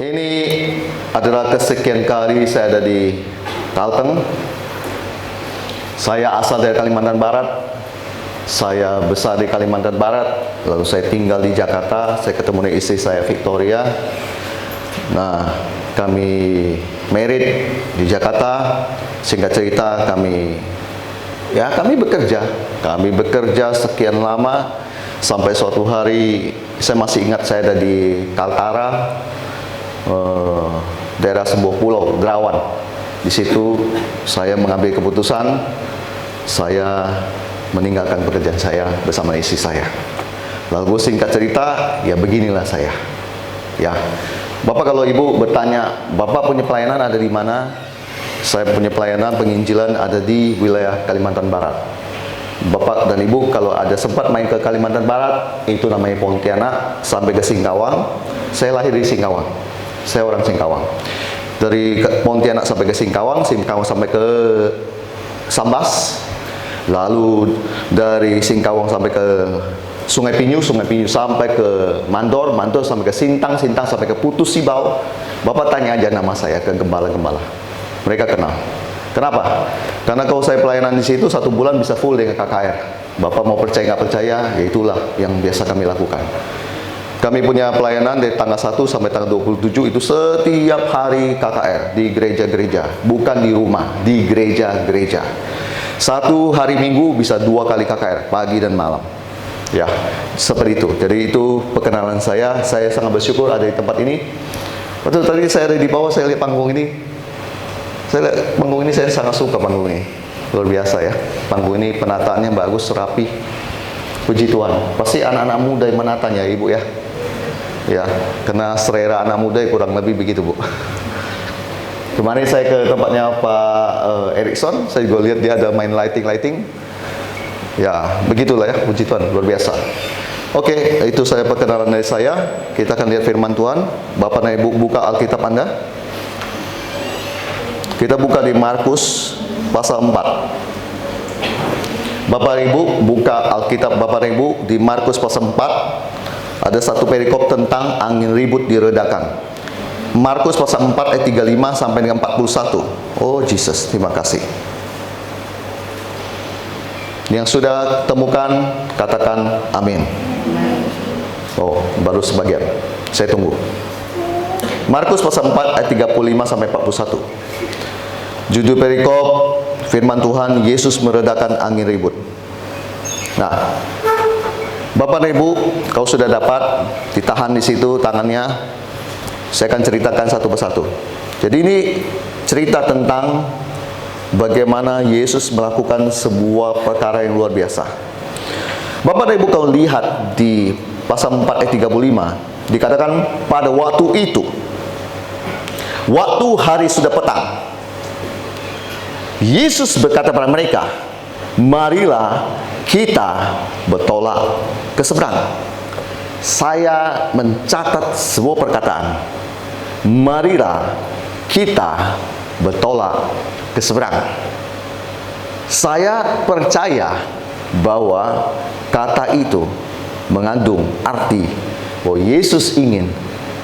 Ini adalah kesekian kali saya ada di Kalteng. Saya asal dari Kalimantan Barat. Saya besar di Kalimantan Barat. Lalu saya tinggal di Jakarta. Saya ketemu dengan istri saya, Victoria. Nah, kami married di Jakarta. Singkat cerita, kami bekerja. Kami bekerja sekian lama sampai suatu hari, saya masih ingat saya ada di Kaltara, daerah sebuah pulau, Derawan. Di situ saya mengambil keputusan, saya meninggalkan pekerjaan saya bersama istri saya. Lalu singkat cerita, ya beginilah saya. Ya, Bapak kalau Ibu bertanya, Bapak punya pelayanan ada di mana? Saya punya pelayanan penginjilan ada di wilayah Kalimantan Barat. Bapak dan Ibu kalau ada sempat main ke Kalimantan Barat, itu namanya Pontianak sampai ke Singkawang. Saya lahir di Singkawang. Saya orang Singkawang. Dari Pontianak sampai ke Singkawang, Singkawang sampai ke Sambas. Lalu dari Singkawang sampai ke Sungai Pinyu, Sungai Pinyu sampai ke Mandor, Mandor sampai ke Sintang, Sintang sampai ke Putus Sibau. Bapak tanya aja nama saya ke gembala-gembala. Mereka kenal. Kenapa? Karena kalau saya pelayanan di situ 1 bulan bisa full dengan KKR. Bapak mau percaya nggak percaya, ya itulah yang biasa kami lakukan. Kami punya pelayanan dari tanggal 1 sampai tanggal 27 itu setiap hari KKR di gereja-gereja, bukan di rumah, di gereja-gereja. 1 hari Minggu bisa 2 kali KKR, pagi dan malam. Ya, seperti itu. Jadi itu perkenalan saya. Saya sangat bersyukur ada di tempat ini. Waktu tadi saya ada di bawah, saya lihat panggung ini. Panggung ini saya sangat suka panggung ini. Luar biasa ya. Panggung ini penataannya bagus, rapi. Puji Tuhan. Pasti anak-anak muda yang menatanya, Ibu ya. Ya, karena selera anak muda kurang lebih begitu, Bu. Kemarin saya ke tempatnya Pak Erikson, saya juga lihat dia ada main lighting. Ya, begitulah ya, puji Tuhan, luar biasa. Oke, itu saya perkenalan dari saya. Kita akan lihat firman Tuhan. Bapak dan Ibu buka Alkitab Anda. Kita buka di Markus pasal 4. Bapak Ibu buka Alkitab Bapak Ibu di Markus pasal 4. Ada satu perikop tentang angin ribut diredakan. Markus pasal 4 ayat 35 sampai dengan 41. Oh Jesus, terima kasih. Yang sudah temukan katakan amin. Oh, baru sebagian. Saya tunggu. Markus pasal 4 ayat 35 sampai 41. Judul perikop firman Tuhan, Yesus meredakan angin ribut. Nah, Bapak dan Ibu, kalau sudah dapat, ditahan di situ tangannya. Saya akan ceritakan satu persatu. Jadi ini cerita tentang bagaimana Yesus melakukan sebuah perkara yang luar biasa. Bapak dan Ibu kalau lihat di pasal 4 ayat 35, dikatakan pada waktu itu, waktu hari sudah petang, Yesus berkata kepada mereka, marilah kita bertolak ke seberang. Saya mencatat sebuah perkataan, marilah kita bertolak ke seberang. Saya percaya bahwa kata itu mengandung arti bahwa Yesus ingin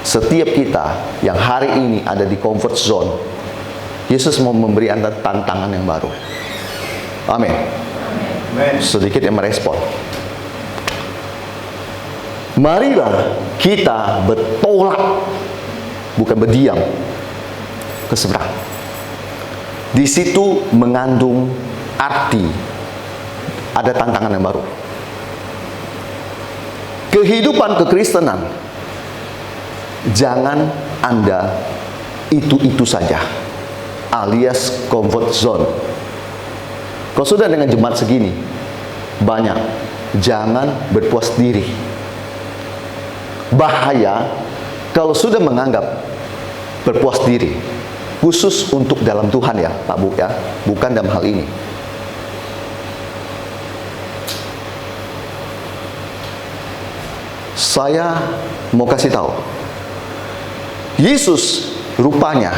setiap kita yang hari ini ada di comfort zone, Yesus mau memberi Anda tantangan yang baru. Amin. Sedikit yang merespon. Marilah kita bertolak, bukan berdiam, ke seberang. Di situ mengandung arti ada tantangan yang baru. Kehidupan kekristenan jangan Anda itu-itu saja, alias comfort zone. Kalau sudah dengan jemaat segini banyak, jangan berpuas diri. Bahaya kalau sudah menganggap berpuas diri, khusus untuk dalam Tuhan ya Pak Bu ya, bukan dalam hal ini. Saya mau kasih tahu, Yesus rupanya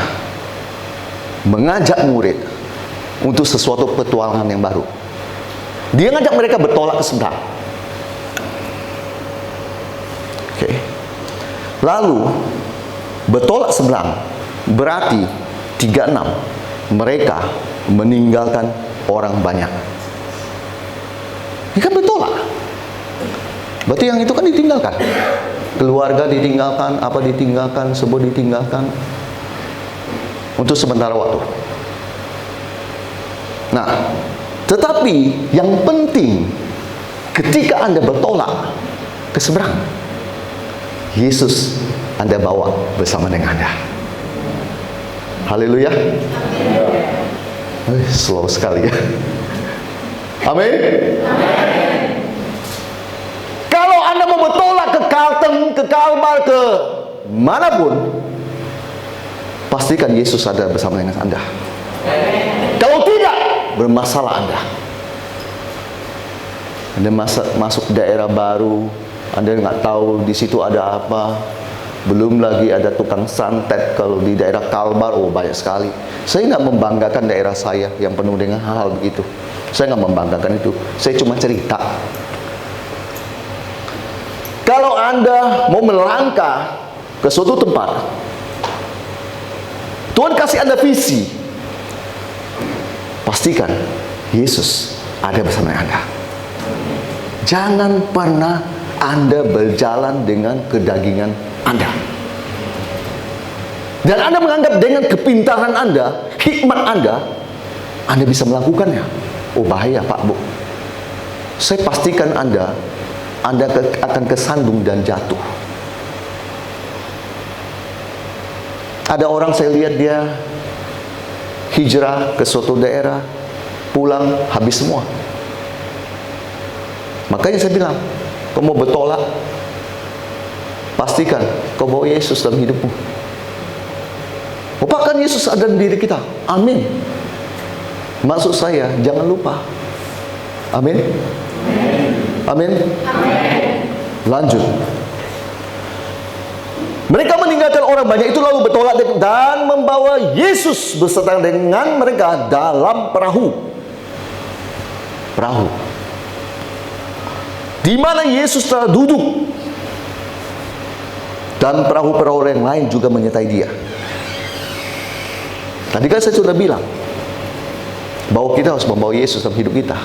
mengajak murid untuk sesuatu petualangan yang baru. Dia ngajak mereka bertolak ke seberang. Oke. Lalu Bertolak seberang berarti 36 mereka meninggalkan orang banyak. Ini kan bertolak. Berarti yang itu kan ditinggalkan. Keluarga ditinggalkan, apa ditinggalkan, semua ditinggalkan untuk sementara waktu. Nah, tetapi yang penting ketika Anda bertolak ke seberang, Yesus Anda bawa bersama dengan Anda. Haleluya. Slow sekali ya. Amin. Kalau Anda mau bertolak ke Kalteng, ke Kalbar, ke manapun, pastikan Yesus ada bersama dengan Anda. Kalau tidak, bermasalah Anda. Anda masuk daerah baru, Anda nggak tahu di situ ada apa. Belum lagi ada tukang santet. Kalau di daerah Kalbar, oh banyak sekali. Saya nggak membanggakan daerah saya yang penuh dengan hal-hal begitu. Saya nggak membanggakan itu. Saya cuma cerita. Kalau Anda mau melangkah ke suatu tempat, Tuhan kasih Anda visi, pastikan Yesus ada bersama Anda. Jangan pernah Anda berjalan dengan kedagingan Anda. Dan Anda menganggap dengan kepintaran Anda, hikmat Anda bisa melakukannya. Oh bahaya Pak Bu. Saya pastikan Anda akan kesandung dan jatuh. Ada orang saya lihat dia hijrah ke suatu daerah, pulang habis semua. Makanya saya bilang, kau mau bertolak, pastikan kau bawa Yesus dalam hidupmu. Lupakan Yesus ada di diri kita. Amin. Maksud saya, jangan lupa. Amin. Amin. Lanjut. Mereka meninggalkan orang banyak itu lalu bertolak dan membawa Yesus beserta dengan mereka dalam perahu. Perahu. Di mana Yesus telah duduk. Dan perahu-perahu yang lain juga menyertai dia. Tadi kan saya sudah bilang bahwa kita harus membawa Yesus dalam hidup kita.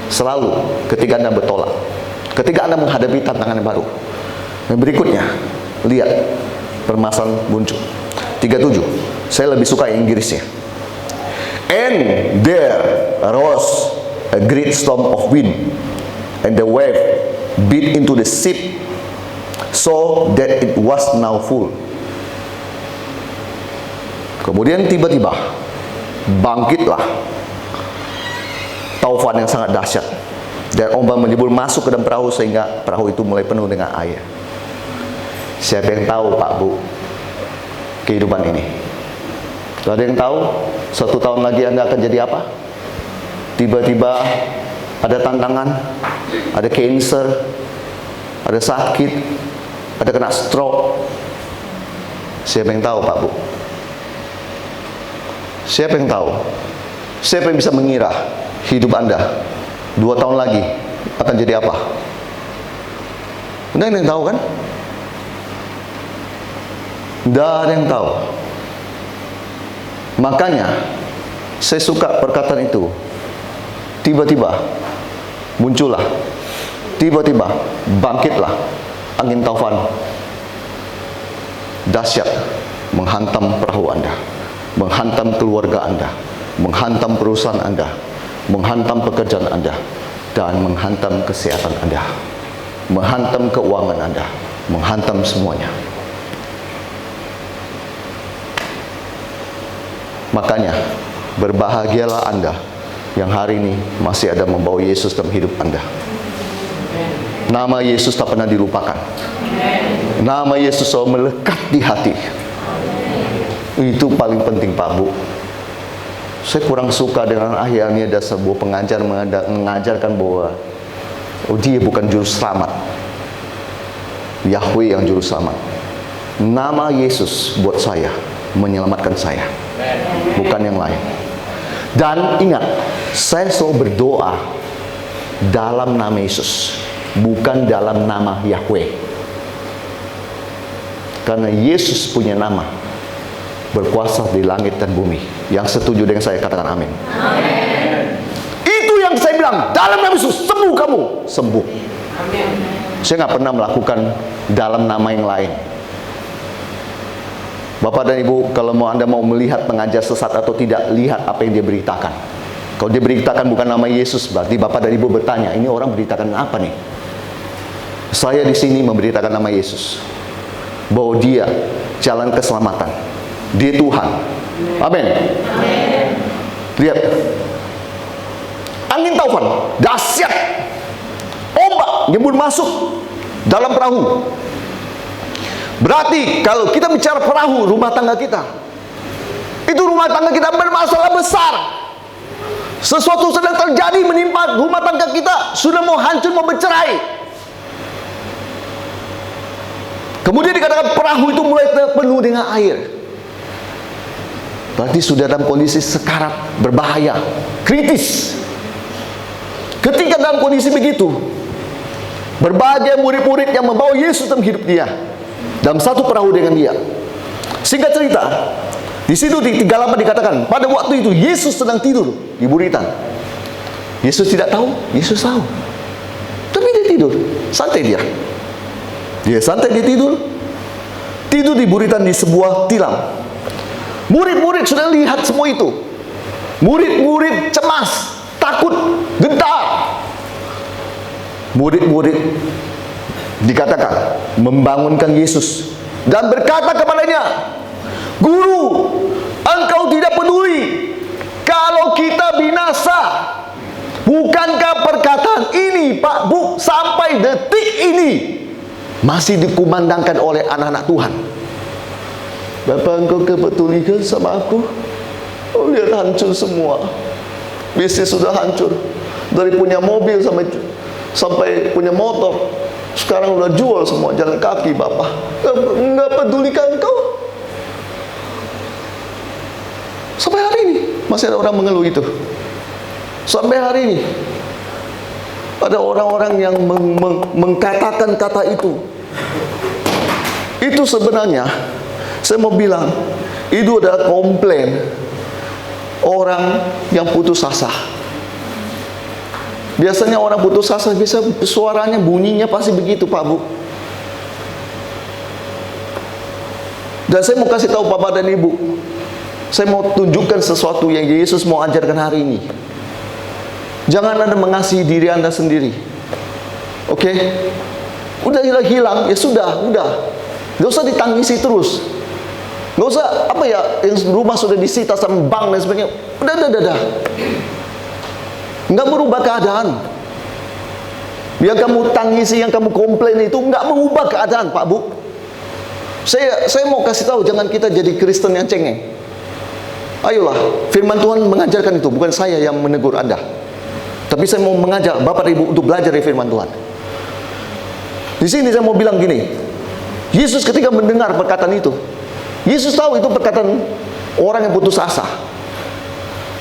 Selalu ketika Anda bertolak, ketika Anda menghadapi tantangan yang baru. Yang berikutnya, lihat permasalahan muncul. 37. Saya lebih suka Inggrisnya. And there arose a great storm of wind, and the wave beat into the ship, so that it was now full. Kemudian tiba-tiba bangkitlah taufan yang sangat dahsyat, dan ombak menyebur masuk ke dalam perahu sehingga perahu itu mulai penuh dengan air. Siapa yang tahu Pak Bu kehidupan ini? Ada yang tahu 1 tahun lagi Anda akan jadi apa? Tiba-tiba ada tantangan, ada cancer, ada sakit, ada kena stroke. Siapa yang tahu Pak Bu? Siapa yang tahu? Siapa yang bisa mengira hidup Anda 2 tahun lagi akan jadi apa? Anda yang tahu kan? Tidak ada yang tahu. Makanya saya suka perkataan itu. Tiba-tiba muncullah, tiba-tiba bangkitlah angin taufan dahsyat menghantam perahu Anda, menghantam keluarga Anda, menghantam perusahaan Anda, menghantam pekerjaan Anda, dan menghantam kesehatan Anda, menghantam keuangan Anda, menghantam semuanya. Makanya berbahagialah Anda yang hari ini masih ada membawa Yesus dalam hidup Anda. Nama Yesus tak pernah dilupakan. Nama Yesus selalu melekat di hati. Itu paling penting Pak Bu. Saya kurang suka dengan akhirnya ada sebuah pengajar mengajarkan bahwa dia bukan juru selamat. Yahweh yang juru selamat. Nama Yesus buat saya menyelamatkan saya, bukan yang lain. Dan ingat, saya selalu berdoa dalam nama Yesus, bukan dalam nama Yahweh. Karena Yesus punya nama berkuasa di langit dan bumi. Yang setuju dengan saya katakan amin. Amin. Itu yang saya bilang, dalam nama Yesus sembuh kamu, sembuh. Amin. Saya nggak pernah melakukan dalam nama yang lain. Bapak dan Ibu, kalau Anda mau melihat pengajar sesat atau tidak, lihat apa yang dia beritakan. Kalau dia beritakan bukan nama Yesus, berarti Bapak dan Ibu bertanya, ini orang beritakan apa nih? Saya di sini memberitakan nama Yesus, bahwa dia jalan keselamatan, dia Tuhan. Amin. Lihat, angin taufan dahsyat, ombak nyembur masuk dalam perahu. Berarti kalau kita bicara perahu, rumah tangga kita, itu rumah tangga kita bermasalah besar. Sesuatu sedang terjadi menimpa rumah tangga kita, sudah mau hancur, mau bercerai. Kemudian dikatakan perahu itu mulai penuh dengan air. Berarti sudah dalam kondisi sekarat, berbahaya, kritis. Ketika dalam kondisi begitu, berbagai murid-murid yang membawa Yesus dalam hidup dia, dalam satu perahu dengan dia. Singkat cerita, di situ di 38 dikatakan, pada waktu itu Yesus sedang tidur di buritan. Yesus tidak tahu, Yesus tahu. Tapi dia tidur, santai dia. Dia santai, dia tidur. Tidur di buritan di sebuah tilam. Murid-murid sudah lihat semua itu. Murid-murid cemas, takut, gentar. Murid-murid dikatakan membangunkan Yesus dan berkata kepadanya, "Guru, engkau tidak peduli kalau kita binasa. Bukankah perkataan ini, Pak Bu, sampai detik ini masih dikumandangkan oleh anak-anak Tuhan?" Bapak, engkau kepedulikan sama aku? Oh, lihat hancur semua. Bisnis sudah hancur. Dari punya mobil sampai punya motor, sekarang udah jual semua, jalan kaki Bapak. Enggak pedulikan engkau? Sampai hari ini masih ada orang mengeluh itu. Sampai hari ini ada orang-orang yang mengkatakan kata itu. Itu sebenarnya, saya mau bilang, itu adalah komplain orang yang putus asa. Biasanya orang putus asa, bisa suaranya, bunyinya pasti begitu, Pak Bu. Dan saya mau kasih tahu Bapak dan Ibu, saya mau tunjukkan sesuatu yang Yesus mau ajarkan hari ini. Jangan Anda mengasihi diri Anda sendiri. Oke? Udah hilang, ya sudah, udah. Gak usah ditangisi terus. Gak usah, apa ya, yang rumah sudah disita sama bank dan sebagainya. Udah. Nggak merubah keadaan. Yang kamu tangisi, yang kamu komplain itu nggak mengubah keadaan, Pak Bu. Saya mau kasih tahu, jangan kita jadi Kristen yang cengeng. Ayolah, firman Tuhan mengajarkan itu, bukan saya yang menegur Anda. Tapi saya mau mengajak Bapak Ibu untuk belajar dari firman Tuhan. Di sini saya mau bilang gini, Yesus ketika mendengar perkataan itu, Yesus tahu itu perkataan orang yang putus asa.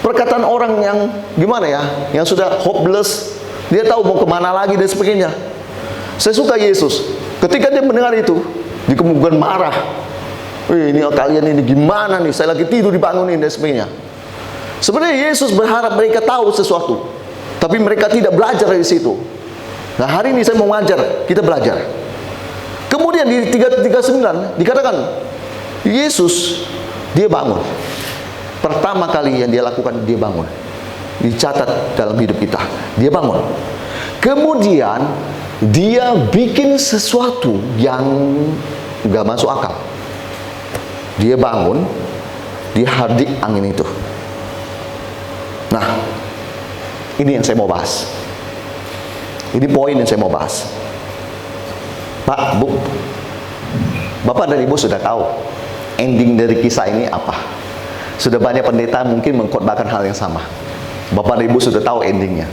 Perkataan orang yang gimana ya, yang sudah hopeless, dia tahu mau kemana lagi dan sebagainya. Saya suka Yesus, ketika dia mendengar itu, dia kemudian marah. Ini kalian ini gimana nih, saya lagi tidur dibangunin dan sebagainya. Sebenarnya Yesus berharap mereka tahu sesuatu, tapi mereka tidak belajar dari situ. Nah, hari ini saya mau mengajar, kita belajar. Kemudian di 39 dikatakan, Yesus, dia bangun. Pertama kali yang dia lakukan, dia bangun. Dicatat dalam hidup kita, dia bangun. Kemudian dia bikin sesuatu yang gak masuk akal. Dia bangun, dia hardik angin itu. Nah, ini yang saya mau bahas. Ini poin yang saya mau bahas. Pak, Bu, Bapak dan Ibu sudah tahu ending dari kisah ini apa. Sudah banyak pendeta mungkin mengkhotbahkan hal yang sama. Bapak dan Ibu sudah tahu endingnya.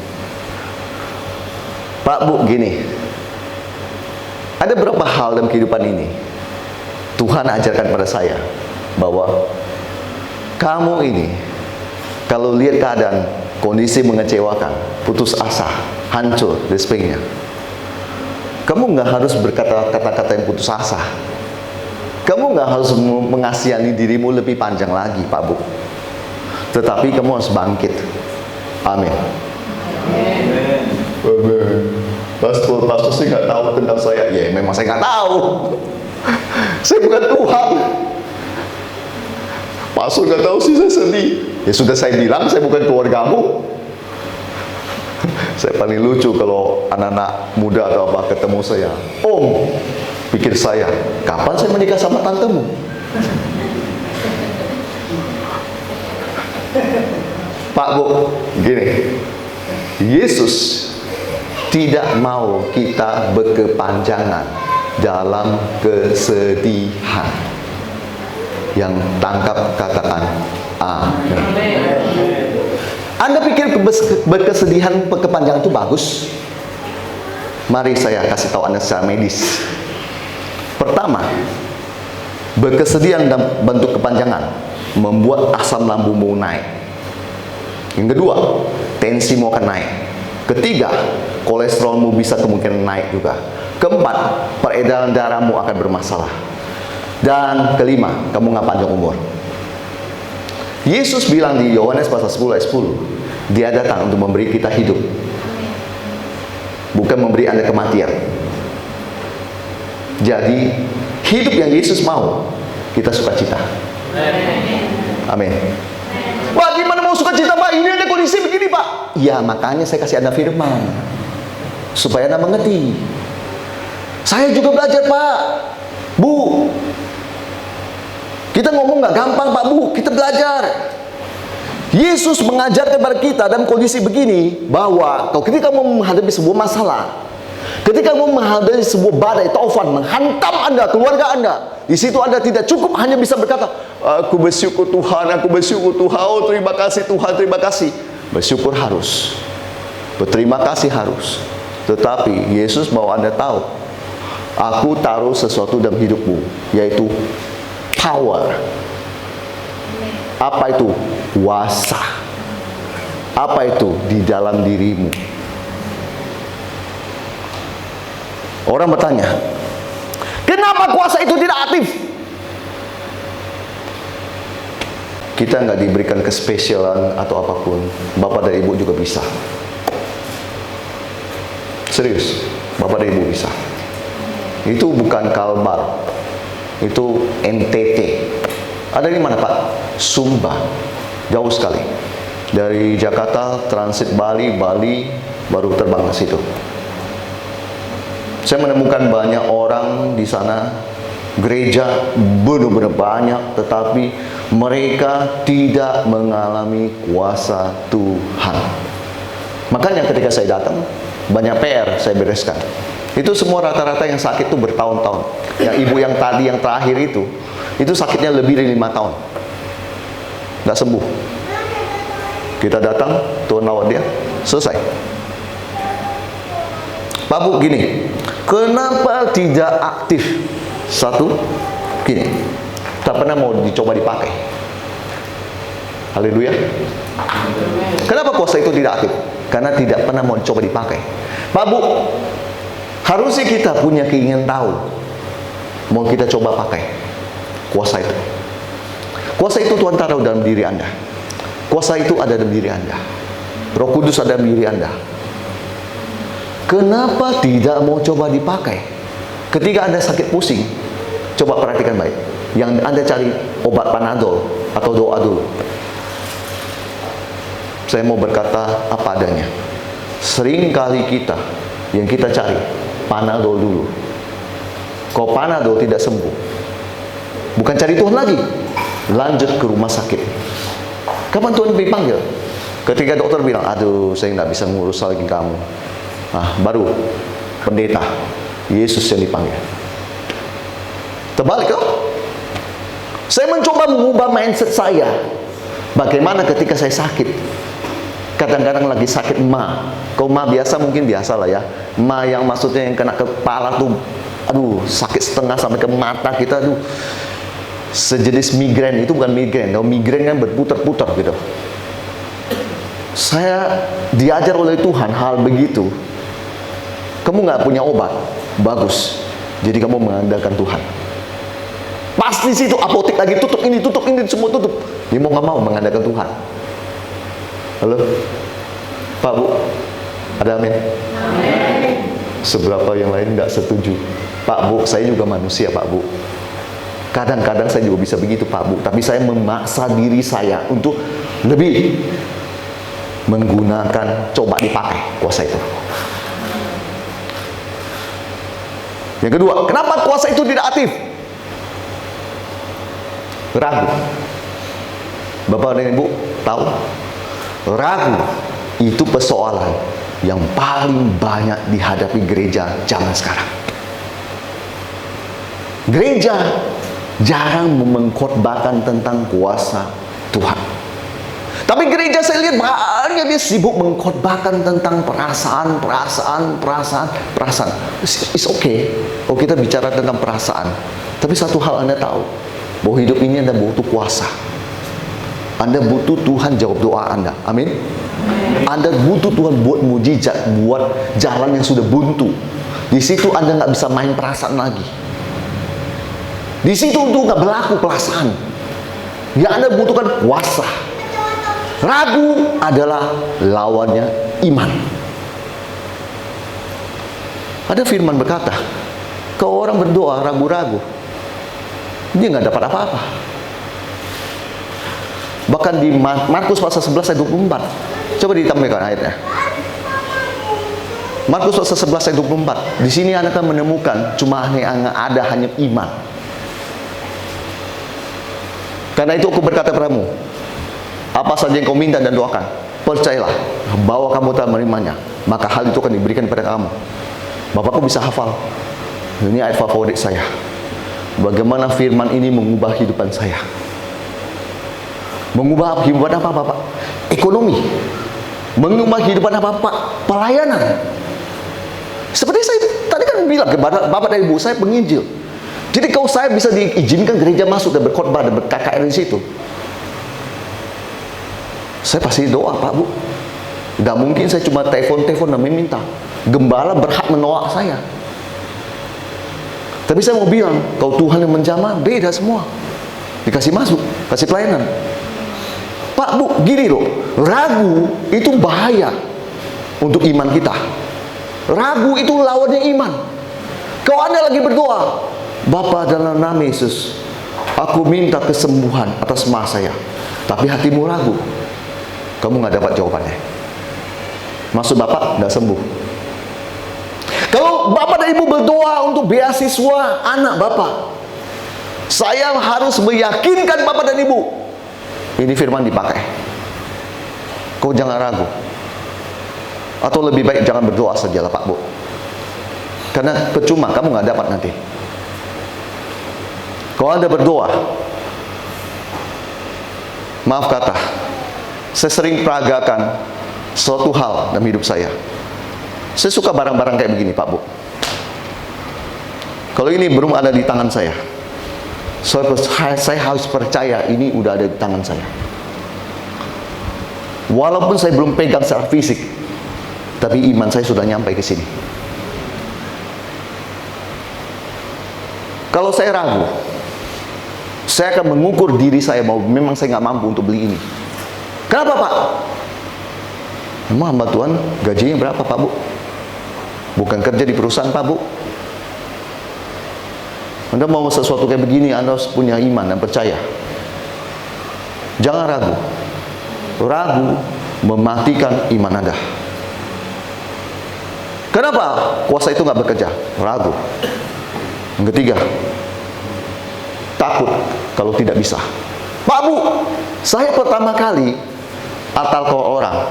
Pak, Bu, gini, ada beberapa hal dalam kehidupan ini Tuhan ajarkan pada saya, bahwa kamu ini kalau lihat keadaan, kondisi mengecewakan, putus asa, hancur, dan sebagainya, kamu nggak harus berkata kata-kata yang putus asa. Kamu nggak harus mengasihani dirimu lebih panjang lagi, Pak Bu. Tetapi kamu harus bangkit. Amin. Amin. Pastor sih nggak tahu tentang saya. Ya, memang saya nggak tahu. Saya bukan Tuhan. Pastor nggak tahu sih, saya sedih. Ya sudah saya bilang, saya bukan keluargamu. Saya paling lucu kalau anak-anak muda atau apa ketemu saya. Om, pikir saya, kapan saya menikah sama tantemu? Pak Bu, gini, Yesus tidak mau kita berkepanjangan dalam kesedihan. Yang tangkap katakan amin. Anda pikir berkesedihan berkepanjangan itu bagus? Mari saya kasih tahu Anda secara medis. Pertama, berkesedihan dalam bentuk kepanjangan membuat asam lambungmu naik. Yang kedua, tensimu akan naik. Ketiga, kolesterolmu bisa kemungkinan naik juga. Keempat, peredaran darahmu akan bermasalah. Dan kelima, kamu nggak panjang umur. Yesus bilang di Yohanes pasal 10 ayat 10, Dia datang untuk memberi kita hidup, bukan memberi Anda kematian. Jadi, hidup yang Yesus mau, kita sukacita. Amin. Pak, gimana mau sukacita, Pak? Ini ada kondisi begini, Pak. Ya, makanya saya kasih Anda firman, supaya Anda mengerti. Saya juga belajar, Pak. Bu, kita ngomong nggak gampang, Pak Bu. Kita belajar. Yesus mengajarkan kepada kita dalam kondisi begini, bahwa kalau ketika kamu menghadapi sebuah masalah, ketika kamu menghadapi sebuah badai taufan menghantam Anda, keluarga Anda, di situ Anda tidak cukup hanya bisa berkata, aku bersyukur Tuhan, aku bersyukur Tuhan, oh terima kasih Tuhan, terima kasih. Bersyukur harus, berterima kasih harus. Tetapi Yesus mau Anda tahu, aku taruh sesuatu dalam hidupmu, yaitu power. Apa itu? Kuasa. Apa itu? Di dalam dirimu. Orang bertanya, kenapa kuasa itu tidak aktif? Kita nggak diberikan kespesialan atau apapun. Bapak dan Ibu juga bisa. Serius, Bapak dan Ibu bisa. Itu bukan Kalbar, itu NTT. Ada di mana, Pak? Sumba. Jauh sekali. Dari Jakarta transit Bali, baru terbang ke situ. Saya menemukan banyak orang di sana, gereja benar-benar banyak, tetapi mereka tidak mengalami kuasa Tuhan. Makanya ketika saya datang, banyak PR saya bereskan. Itu semua rata-rata yang sakit itu bertahun-tahun. Yang ibu yang tadi yang terakhir itu sakitnya lebih dari 5 tahun, nggak sembuh. Kita datang, Tuhan rawat dia, selesai. Pak Bu, gini, kenapa tidak aktif? Satu, gini, tak pernah mau dicoba dipakai. Haleluya. Kenapa kuasa itu tidak aktif? Karena tidak pernah mau dicoba dipakai. Pak Bu, harusnya kita punya keinginan tahu, mau kita coba pakai kuasa itu. Kuasa itu Tuhan taruh dalam diri Anda. Kuasa itu ada dalam diri Anda. Roh Kudus ada dalam diri Anda. Kenapa tidak mau coba dipakai? Ketika Anda sakit pusing, coba perhatikan baik. Yang Anda cari obat Panadol atau doa dulu. Saya mau berkata apa adanya. Seringkali kita, yang kita cari Panadol dulu. Kalau Panadol tidak sembuh, bukan cari Tuhan lagi, lanjut ke rumah sakit. Kapan Tuhan dipanggil? Ketika dokter bilang, aduh saya nggak bisa ngurus lagi kamu. Nah, baru pendeta Yesus yang dipanggil. Terbalik loh. Saya mencoba mengubah mindset saya. Bagaimana ketika saya sakit? Kadang-kadang lagi sakit ma. Kalau ma biasa mungkin biasa lah ya. Ma yang maksudnya yang kena kepala tuh, aduh sakit setengah sampai ke mata kita tuh. Sejenis migrain, itu bukan migrain. Kalau migrain kan berputar-putar gitu. Saya diajar oleh Tuhan hal begitu. Kamu nggak punya obat, bagus. Jadi kamu mengandalkan Tuhan. Pas di situ apotek lagi tutup ini, semua tutup. Dia mau nggak mau mengandalkan Tuhan. Halo, Pak Bu, ada amin? Seberapa yang lain nggak setuju? Pak Bu, saya juga manusia Pak Bu. Kadang-kadang saya juga bisa begitu Pak Bu. Tapi saya memaksa diri saya untuk lebih menggunakan, coba dipakai kuasa itu. Yang kedua, kenapa kuasa itu tidak aktif? Ragu. Bapak dan Ibu tahu? Ragu itu persoalan yang paling banyak dihadapi gereja zaman sekarang. Gereja jarang mengkhotbahkan tentang kuasa Tuhan. Tapi gereja saya lihat banyak dia sibuk mengkhotbahkan tentang perasaan. It's okay. Kalau kita bicara tentang perasaan. Tapi satu hal Anda tahu, bahwa hidup ini Anda butuh kuasa. Anda butuh Tuhan jawab doa Anda. Amin. Anda butuh Tuhan buat mujizat, buat jalan yang sudah buntu. Di situ Anda nggak bisa main perasaan lagi. Di situ untuk nggak berlaku perasaan. Yang Anda butuhkan kuasa. Ragu adalah lawannya iman. Ada firman berkata, kalau orang berdoa ragu-ragu, dia nggak dapat apa-apa. Bahkan di Markus pasal 11 ayat 24. Coba ditampilkan ayatnya. Markus pasal 11 ayat 24. Di sini Anda akan menemukan cuma yang ada hanya iman. Karena itu aku berkata padamu, apa saja yang kau minta dan doakan, percayalah bahwa kamu telah menerimanya, maka hal itu akan diberikan kepada kamu. Bapakku bisa hafal. Ini ayat favorit saya. Bagaimana firman ini mengubah kehidupan saya. Mengubah kehidupan apa Bapak? Ekonomi. Mengubah kehidupan apa Pak? Pelayanan. Seperti saya tadi kan bilang kepada Bapak dan Ibu, saya penginjil. Jadi kalau saya bisa diizinkan gereja masuk dan berkhotbah dan berKKR di situ, saya pasti doa Pak Bu. Gak mungkin saya cuma telepon dan meminta. Gembala berhak menolak saya. Tapi saya mau bilang, kalau Tuhan yang menjamah, beda semua. Dikasih masuk, kasih pelayanan. Pak Bu, gini loh, ragu itu bahaya untuk iman kita. Ragu itu lawannya iman. Kalau Anda lagi berdoa, Bapa dalam nama Yesus, aku minta kesembuhan atas ma saya. Tapi hatimu ragu, kamu nggak dapat jawabannya. Maksud Bapak nggak sembuh. Kalau Bapak dan Ibu berdoa untuk beasiswa anak Bapak, saya harus meyakinkan Bapak dan Ibu, ini firman dipakai. Kau jangan ragu. Atau lebih baik jangan berdoa sajalah Pak Bu. Karena percuma, kamu nggak dapat nanti. Kalau Anda berdoa, maaf kata, saya sering peragakan suatu hal dalam hidup saya. Saya suka barang-barang kayak begini Pak Bu. Kalau ini belum ada di tangan saya, saya harus percaya ini udah ada di tangan saya. Walaupun saya belum pegang secara fisik, tapi iman saya sudah nyampe ke sini. Kalau saya ragu, saya akan mengukur diri saya bahwa memang saya nggak mampu untuk beli ini. Kenapa Pak? Emang hamba Tuhan gajinya berapa Pak Bu? Bukan kerja di perusahaan Pak Bu. Anda mau sesuatu kayak begini, Anda harus punya iman dan percaya. Jangan ragu. Ragu mematikan iman Anda. Kenapa kuasa itu nggak bekerja? Ragu. Yang ketiga, takut kalau tidak bisa. Pak Bu, saya pertama kali atal ke orang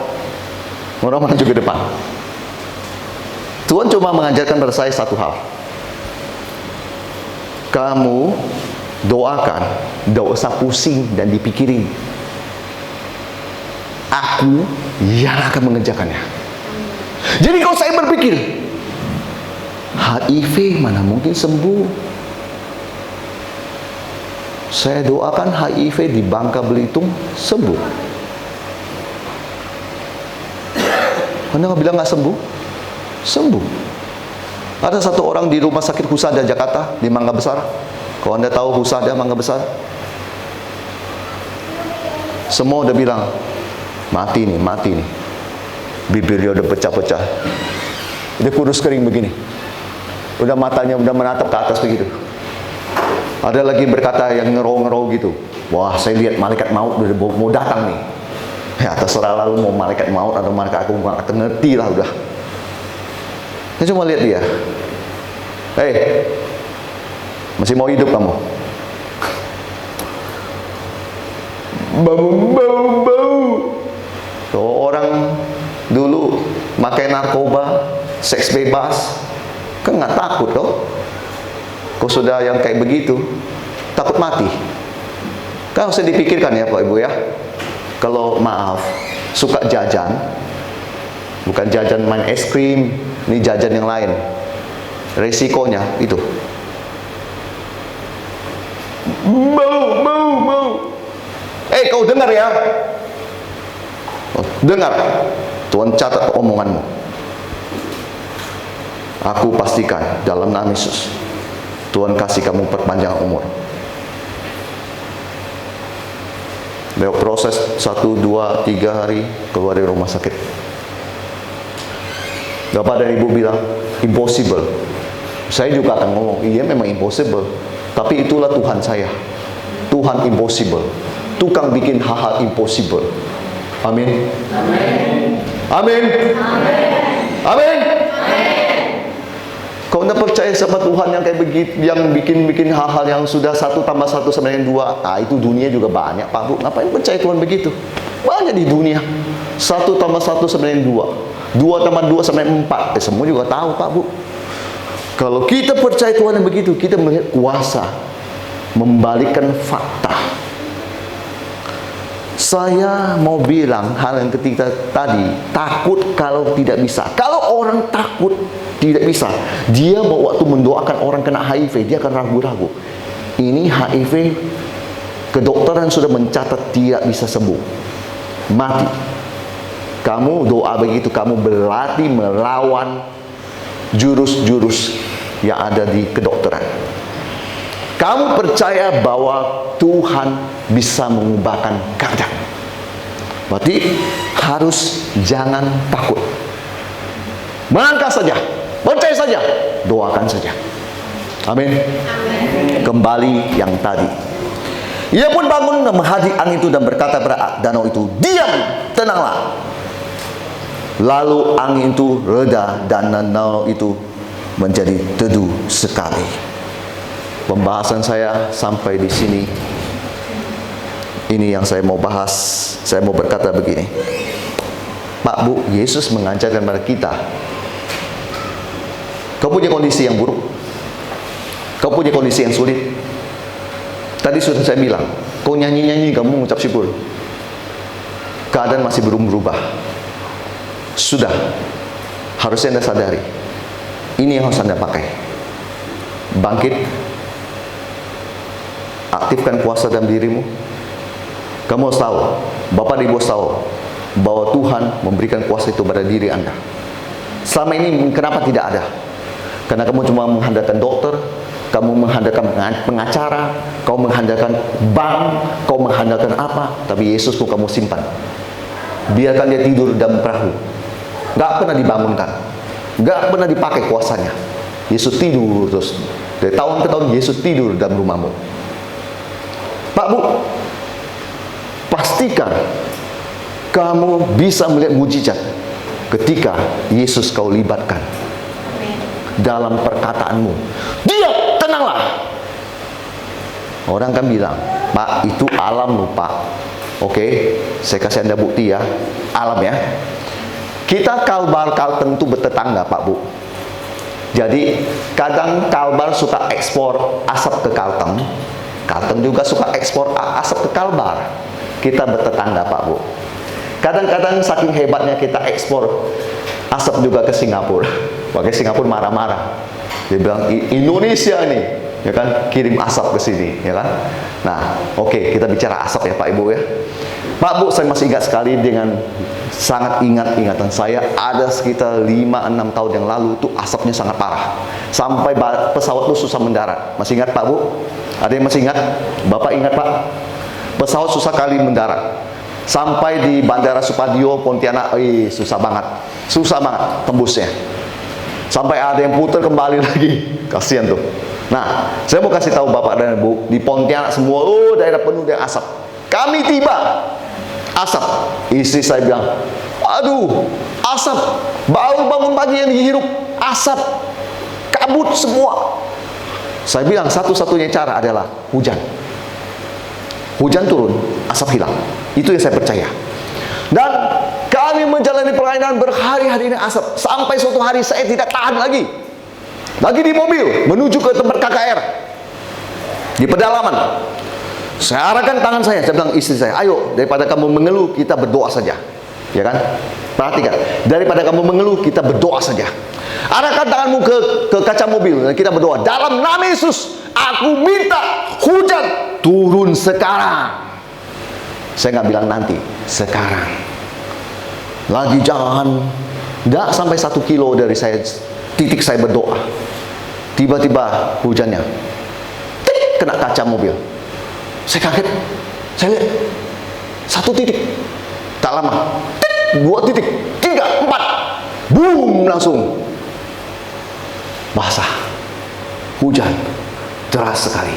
maju ke depan. Tuhan cuma mengajarkan pada saya satu hal. Kamu doakan, tidak usah pusing dan dipikirin. Aku yang akan mengerjakannya. Jadi kalau saya berpikir, HIV mana mungkin sembuh. Saya doakan HIV di Bangka Belitung sembuh. Anda bilang nggak sembuh? Sembuh. Ada satu orang di rumah sakit Husada Jakarta di Mangga Besar, Kalau Anda tahu husada mangga besar, semua udah bilang, mati nih, mati nih. Bibirnya udah pecah-pecah. Dia kurus kering begini. Udah matanya udah menatap ke atas begitu. Ada lagi berkata yang ngerau-ngerau gitu. Wah, saya lihat malaikat maut udah mau datang nih. Ya, terserah lalu mau malaikat maut atau malaikat aku nggak ngerti lah udah. Saya cuma lihat dia. Hei, masih mau hidup kamu? Bau. Tuh, orang dulu pakai narkoba, seks bebas, kan nggak takut toh? Kok sudah yang kayak begitu, takut mati? Kan harus dipikirkan ya Pak Ibu ya. Kalau maaf, suka jajan, bukan jajan main es krim, ini jajan yang lain. Resikonya itu. Bau. Kau dengar ya? Oh, dengar. Tuhan catat omonganmu. Aku pastikan dalam nama Yesus, Tuhan kasih kamu perpanjangan umur. Lewat proses 1, 2, 3 hari keluar dari rumah sakit. Bapak dan Ibu bilang, impossible. Saya juga akan ngomong, iya memang impossible. Tapi itulah Tuhan saya. Tuhan impossible. Tukang bikin hal-hal impossible. Amin. Amin. Amin. Kau tidak percaya sama Tuhan yang kayak begitu, yang bikin hal-hal yang sudah 1 + 1 sama dengan 2. Ah, itu dunia juga banyak Pak Bu. Ngapain percaya Tuhan begitu? Banyak di dunia. 1 + 1 sama dengan 2. 2 + 2 sama dengan 4. Semua juga tahu Pak Bu. Kalau kita percaya Tuhan yang begitu, kita melihat kuasa membalikkan fakta. Saya mau bilang hal yang ketiga tadi, takut kalau tidak bisa. Kalau orang takut tidak bisa, dia mau waktu mendoakan orang kena HIV, dia akan ragu-ragu. Ini HIV, kedokteran sudah mencatat tidak bisa sembuh, mati. Kamu doa begitu, kamu berlatih melawan jurus-jurus yang ada di kedokteran. Kamu percaya bahwa Tuhan bisa mengubahkan keadaan. Berarti harus jangan takut. Melangkah saja, percaya saja, doakan saja. Amin. Kembali yang tadi. Ia pun bangun dan menghadiri angin itu dan berkata pada danau itu, diam, tenanglah. Lalu angin itu reda dan danau itu menjadi teduh sekali. Pembahasan saya sampai di sini. Ini yang saya mau bahas. Saya mau berkata begini, Pak Bu, Yesus mengajarkan kepada kita, kau punya kondisi yang buruk, kau punya kondisi yang sulit. Tadi sudah saya bilang, kau nyanyi-nyanyi, kamu mengucap syukur, keadaan masih belum berubah. Sudah, harusnya Anda sadari, ini yang harus Anda pakai. Bangkit, aktifkan kuasa dalam dirimu. Kamu harus tahu, Bapak dan Ibu harus tahu bahwa Tuhan memberikan kuasa itu pada diri Anda. Selama ini kenapa tidak ada? Karena kamu cuma mengandalkan dokter, kamu mengandalkan pengacara, kamu mengandalkan bank, kamu mengandalkan apa, tapi Yesus pun kamu simpan. Biarkan dia tidur dalam perahu, gak pernah dibangunkan, gak pernah dipakai kuasanya. Yesus tidur terus. Dari tahun ke tahun Yesus tidur dalam rumahmu. Pak Bu, pastikan kamu bisa melihat mujizat ketika Yesus kau libatkan dalam perkataanmu. Diam, tenanglah. Orang kan bilang, Pak, itu alam loh Pak. Oke, saya kasih Anda bukti ya. Alam ya. Kita Kalbar Kalteng itu bertetangga Pak Bu. Jadi kadang Kalbar suka ekspor asap ke Kalteng, Kalteng juga suka ekspor asap ke Kalbar. Kita bertetangga Pak Bu. Kadang-kadang saking hebatnya kita ekspor asap juga ke Singapura. Pakai Singapura marah-marah. Dia bilang Indonesia nih, ya kan, kirim asap ke sini, ya kan. Nah, oke, kita bicara asap ya Pak Ibu ya. Pak Bu, saya masih ingat sekali, dengan sangat ingat ingatan saya, ada sekitar 5-6 tahun yang lalu itu asapnya sangat parah. Sampai pesawat itu susah mendarat. Masih ingat Pak Bu? Ada yang masih ingat? Bapak ingat Pak? Pesawat susah kali mendarat. Sampai di Bandara Supadio, Pontianak, susah banget. Susah banget tembusnya. Sampai ada yang putar kembali lagi. Kasihan tuh. Nah, saya mau kasih tahu Bapak dan Ibu, di Pontianak semua, daerah penuh dengan asap. Kami tiba, asap. Istri saya bilang, aduh, asap. Baru bangun pagi yang dihirup, asap. Kabut semua. Saya bilang satu-satunya cara adalah hujan. Hujan turun, asap hilang. Itu yang saya percaya. Dan kami menjalani pelayanan berhari-hari ini asap. Sampai suatu hari saya tidak tahan lagi. Lagi di mobil, menuju ke tempat KKR. Di pedalaman. Saya arahkan tangan saya bilang istri saya, ayo, daripada kamu mengeluh, kita berdoa saja. Ya kan? Perhatikan, daripada kamu mengeluh, kita berdoa saja. Arahkan tanganmu ke kaca mobil dan kita berdoa. Dalam nama Yesus, aku minta hujan turun sekarang. Saya nggak bilang nanti, sekarang. Lagi jalan, nggak sampai 1 kilo dari saya, titik saya berdoa. Tiba-tiba hujannya kena kaca mobil. Saya kaget. Saya lihat 1 titik. Tak lama, 2 titik, 3, 4, boom, langsung basah. Hujan deras sekali.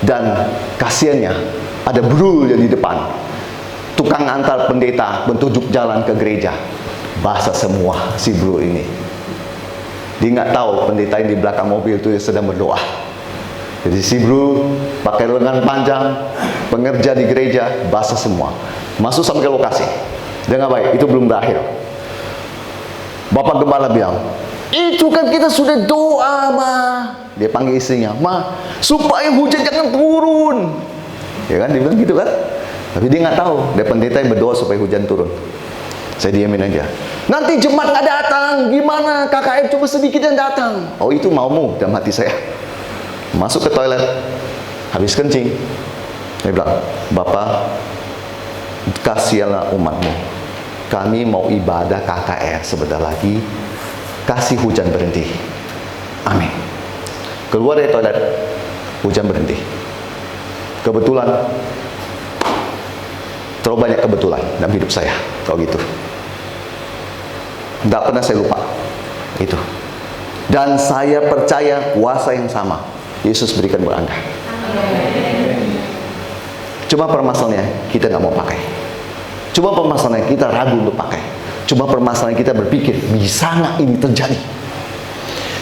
Dan kasiannya ada brul yang di depan. Tukang antar pendeta menunjuk jalan ke gereja. Basah semua si brul ini. Dia nggak tahu pendeta yang di belakang mobil itu sedang berdoa. Jadi si bro pakai lengan panjang, pengerja di gereja, basah semua. Masuk sampai ke lokasi. Dengan baik, itu belum berakhir. Bapak gembala bilang, itu kan kita sudah doa, Ma. Dia panggil istrinya, Ma, supaya hujan jangan turun. Ya kan, dia bilang gitu kan. Tapi dia nggak tahu, dia pendeta yang berdoa supaya hujan turun. Saya diamin aja. Nanti jemaat nggak datang, gimana? KKR cuma sedikit yang datang. Oh, itu maumu dalam hati saya. Masuk ke toilet, habis kencing, dia bilang, Bapak, kasihanlah umatmu. Kami mau ibadah KKR sebentar lagi, kasih hujan berhenti. Amin. Keluar dari toilet, hujan berhenti. Kebetulan, terlalu banyak kebetulan dalam hidup saya, kalau gitu. Tidak pernah saya lupa itu. Dan saya percaya kuasa yang sama Yesus berikan buat Anda. Cuma permasalahannya kita nggak mau pakai. Cuma permasalahannya kita ragu untuk pakai. Cuma permasalahan kita berpikir, bisa nggak ini terjadi?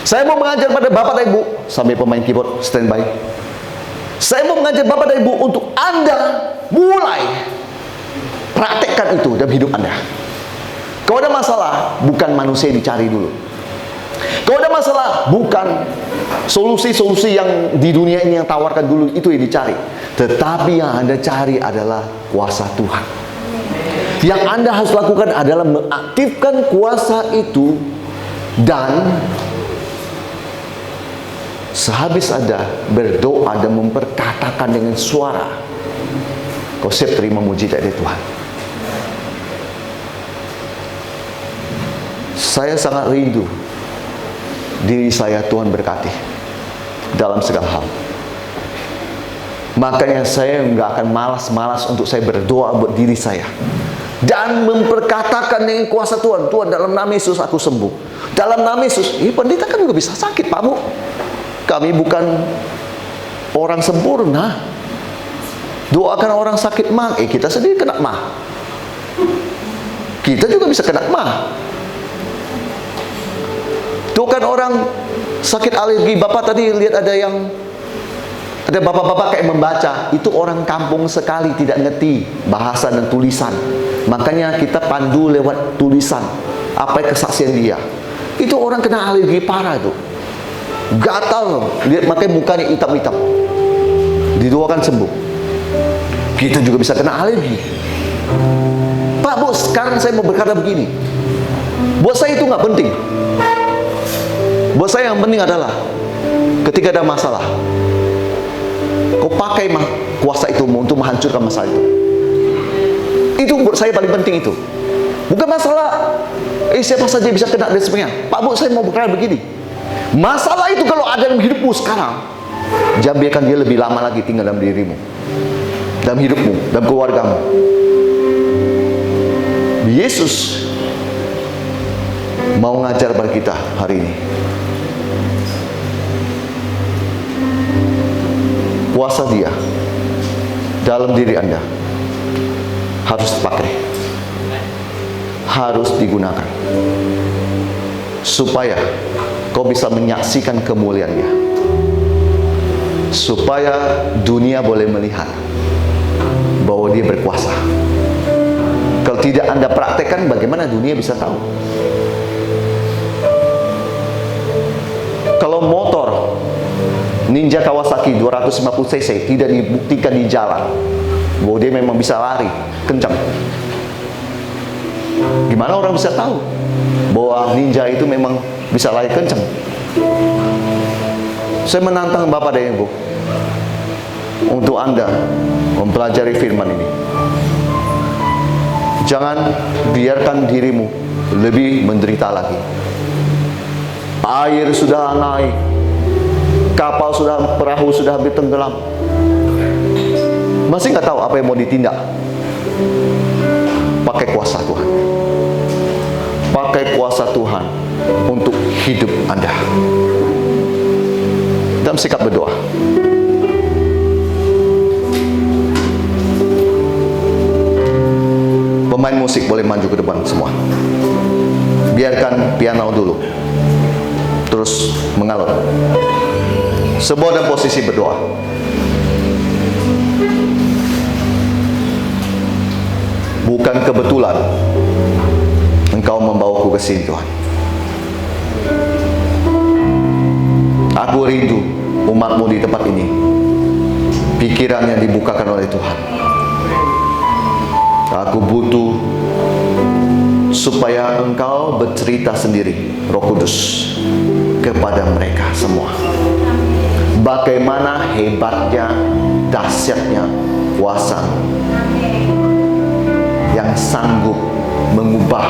Saya mau mengajar pada Bapak dan Ibu, sambil pemain keyboard standby. Saya mau mengajar Bapak dan Ibu untuk Anda mulai praktekkan itu dalam hidup Anda. Kalau ada masalah, bukan manusia yang dicari dulu. Kalau ada masalah, bukan solusi-solusi yang di dunia ini yang tawarkan dulu, itu yang dicari. Tetapi yang Anda cari adalah kuasa Tuhan. Yang Anda harus lakukan adalah mengaktifkan kuasa itu. Dan sehabis Anda berdoa dan memperkatakan dengan suara, kau siap terima mujizat dari Tuhan. Saya sangat rindu diri saya Tuhan berkati dalam segala hal. Makanya saya nggak akan malas-malas untuk saya berdoa buat diri saya dan memperkatakan dengan kuasa Tuhan. Tuhan, dalam nama Yesus aku sembuh. Dalam nama Yesus. Pendeta kan juga bisa sakit, Pak Bu. Kami bukan orang sempurna. Doakan orang sakit mah, kita sendiri kena mah. Kita juga bisa kena mah. Doakan orang sakit alergi. Bapak tadi lihat ada bapak-bapak kayak membaca. Itu orang kampung sekali, tidak ngerti bahasa dan tulisan. Makanya kita pandu lewat tulisan. Apa kesaksian dia? Itu orang kena alergi parah itu. Gatal, lihat makanya mukanya hitam-hitam. Didoakan sembuh. Kita juga bisa kena alergi. Pak Bu, sekarang saya mau berkata begini. Buat saya itu nggak penting. Buat saya yang penting adalah ketika ada masalah, kau pakai kuasa itu untuk menghancurkan masalah itu. buat saya paling penting itu. Bukan masalah siapa saja bisa kena dan sebagainya. Pak Bu, saya mau berkata begini. Masalah itu kalau ada dalam hidupmu sekarang, jangan biarkan dia lebih lama lagi tinggal dalam dirimu, dalam hidupmu, dalam keluargamu. Yesus mau ngajar pada kita hari ini. Kuasa Dia dalam diri Anda harus dipakai, harus digunakan, supaya kau bisa menyaksikan kemuliaan Dia, supaya dunia boleh melihat bahwa Dia berkuasa. Kalau tidak Anda praktekkan, bagaimana dunia bisa tahu? Kalau motor Ninja Kawasaki 250 cc tidak dibuktikan di jalan bahwa dia memang bisa lari kencang, gimana orang bisa tahu bahwa Ninja itu memang bisa lari kencang? Saya menantang Bapak dan Ibu untuk Anda mempelajari firman ini. Jangan biarkan dirimu lebih menderita lagi. Air sudah naik, kapal sudah, perahu sudah hampir tenggelam, masih nggak tahu apa yang mau ditindak. Pakai kuasa Tuhan, pakai kuasa Tuhan untuk hidup Anda. Dalam sikap berdoa, pemain musik boleh maju ke depan semua. Biarkan piano dulu terus mengalun. Semua dalam posisi berdoa. Bukan kebetulan Engkau membawaku ke sini, Tuhan. Aku rindu umat-Mu di tempat ini, pikiran yang dibukakan oleh Tuhan. Aku butuh supaya Engkau bercerita sendiri, Roh Kudus, kepada mereka semua. Bagaimana hebatnya, dahsyatnya kuasa yang sanggup mengubah